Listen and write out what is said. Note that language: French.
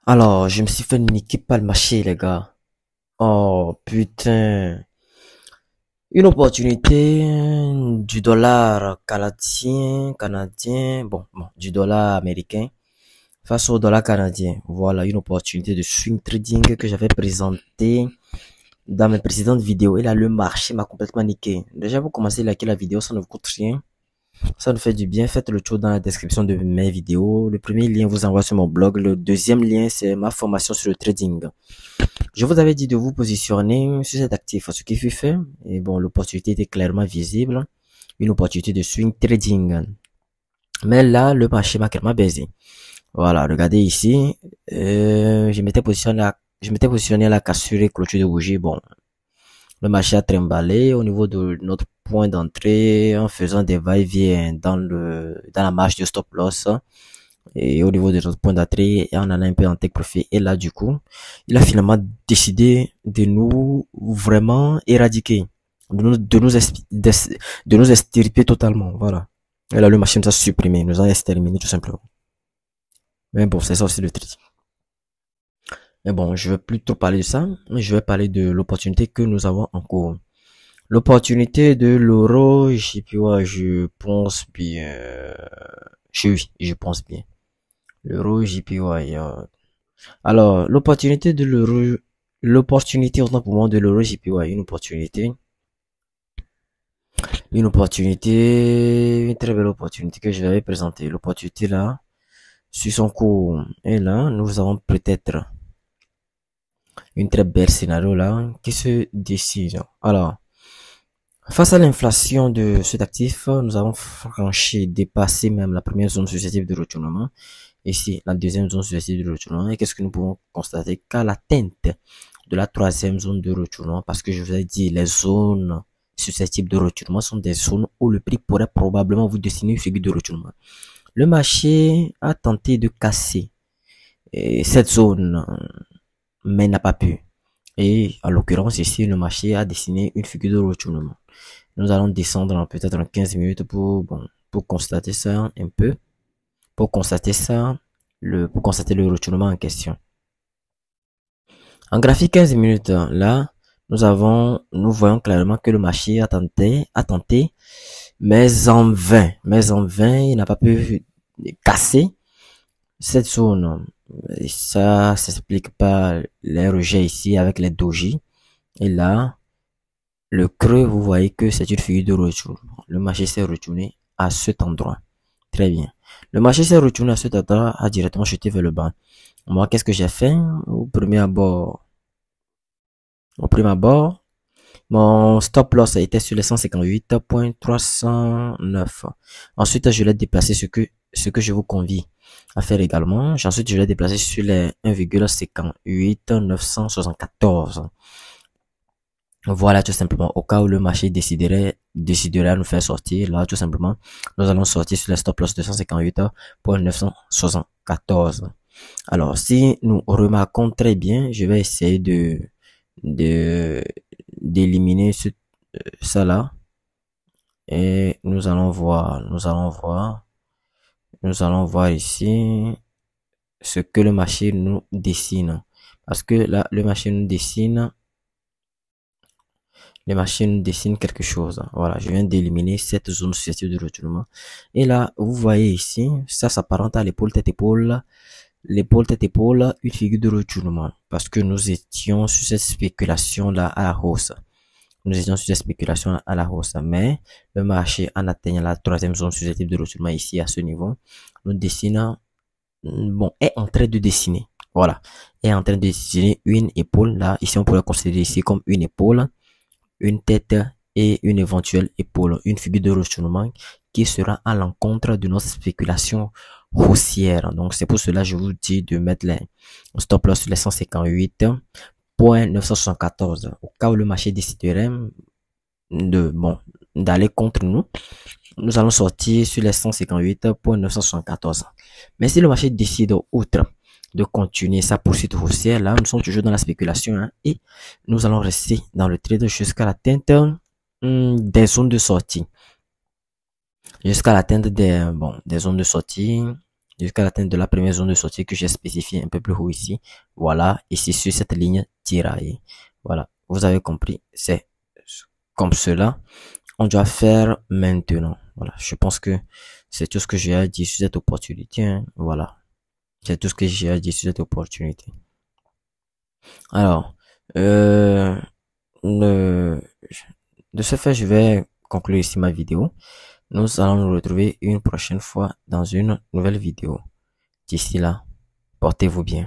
Alors, je me suis fait niquer par le marché, les gars. Oh, putain. Une opportunité du dollar canadien, du dollar américain face au dollar canadien. Voilà, une opportunité de swing trading que j'avais présentée dans mes précédentes vidéos. Et là, le marché m'a complètement niqué. Déjà, vous commencez à liker la vidéo, ça ne vous coûte rien. Ça nous fait du bien. Faites le tour dans la description de mes vidéos. Le premier lien vous envoie sur mon blog. Le deuxième lien, c'est ma formation sur le trading. Je vous avais dit de vous positionner sur cet actif, ce qui fut fait. Et bon, l'opportunité était clairement visible. Une opportunité de swing trading. Mais là, le marché m'a clairement baisé. Voilà, regardez ici. Je m'étais positionné à la cassure et clôture de bougie. Bon, le marché a trimballé au niveau de notre point d'entrée en faisant des va-et-vient dans la marge de stop loss et au niveau de notre point d'entrée et en allant un peu en take profit. Et là, du coup, il a finalement décidé de nous vraiment éradiquer, de nous extirper totalement. Voilà. Et là, le marché nous a supprimé, nous a exterminé tout simplement. Mais bon, c'est ça aussi le trading. Mais bon, je vais plus trop parler de ça, mais je vais parler de l'opportunité que nous avons en cours. L'opportunité de l'euro, JPY, je pense bien. Je pense bien. L'euro, JPY. Alors, l'opportunité autant pour moi de l'euro JPY, une très belle opportunité que je vais présenter. L'opportunité là, sur son cours. Et là, nous avons peut-être une très belle scénario là qui se décide. Alors, face à l'inflation de cet actif, nous avons dépassé même la première zone susceptible de retournement. Ici, la deuxième zone susceptible de retournement. Et qu'est-ce que nous pouvons constater? Qu'à l'atteinte de la troisième zone de retournement, parce que je vous ai dit, les zones susceptibles de retournement sont des zones où le prix pourrait probablement vous dessiner une figure de retournement. Le marché a tenté de casser cette zone, mais n'a pas pu. Et en l'occurrence ici, le marché a dessiné une figure de retournement. Nous allons descendre en peut-être en 15 minutes pour constater ça un peu, pour constater ça, pour constater le retournement en question. En graphique 15 minutes, là, nous voyons clairement que le marché a tenté, mais en vain, il n'a pas pu casser cette zone. Et ça s'explique par les rejets ici avec les doji. Et là, le creux, vous voyez que c'est une figure de retour. Le marché s'est retourné à cet endroit. Très bien. Le marché s'est retourné à cet endroit, a directement chuté vers le bas. Moi, qu'est-ce que j'ai fait? Au premier abord, mon stop loss était sur les 158.309. Ensuite, je l'ai déplacé ce que je vous convie à faire également. Ensuite, je l'ai déplacé sur les 1,58974. Voilà, tout simplement, au cas où le marché déciderait à nous faire sortir, là, tout simplement, nous allons sortir sur les stop loss 258.974. Alors, si nous remarquons très bien, je vais essayer de, d'éliminer ça là, et nous allons voir ici ce que le marché nous dessine. Parce que là, les machines dessinent quelque chose. Voilà, je viens d'éliminer cette zone susceptible de retournement. Et là, vous voyez ici, ça s'apparente à l'épaule tête-épaule. L'épaule tête-épaule, une figure de retournement. Parce que nous étions sur cette spéculation-là à la hausse. Nous étions sur cette spéculation à la hausse. Mais le marché, en atteignant la troisième zone susceptible de retournement ici, à ce niveau, nous dessinons, est en train de dessiner. Voilà. Est en train de dessiner une épaule. Là, ici, on pourrait considérer ici comme une épaule, une tête et une éventuelle épaule, une figure de retournement qui sera à l'encontre de notre spéculation haussière. Donc, c'est pour cela que je vous dis de mettre les stop loss sur les 158.974. Au cas où le marché déciderait d'aller contre nous, nous allons sortir sur les 158.974. Mais si le marché décide outre de continuer sa poursuite haussière, là, nous sommes toujours dans la spéculation, hein, et nous allons rester dans le trade jusqu'à l'atteinte des zones de sortie. Jusqu'à l'atteinte des zones de sortie. jusqu'à l'atteinte de la première zone de sortie que j'ai spécifiée un peu plus haut ici. Voilà, ici sur cette ligne tiraillée. Voilà, vous avez compris, c'est comme cela on doit faire maintenant. Voilà, je pense que c'est tout ce que j'ai à dire sur cette opportunité, hein. Voilà, c'est tout ce que j'ai à dire sur cette opportunité. Alors, le- de ce fait, je vais conclure ici ma vidéo. Nous allons nous retrouver une prochaine fois dans une nouvelle vidéo. D'ici là, portez-vous bien.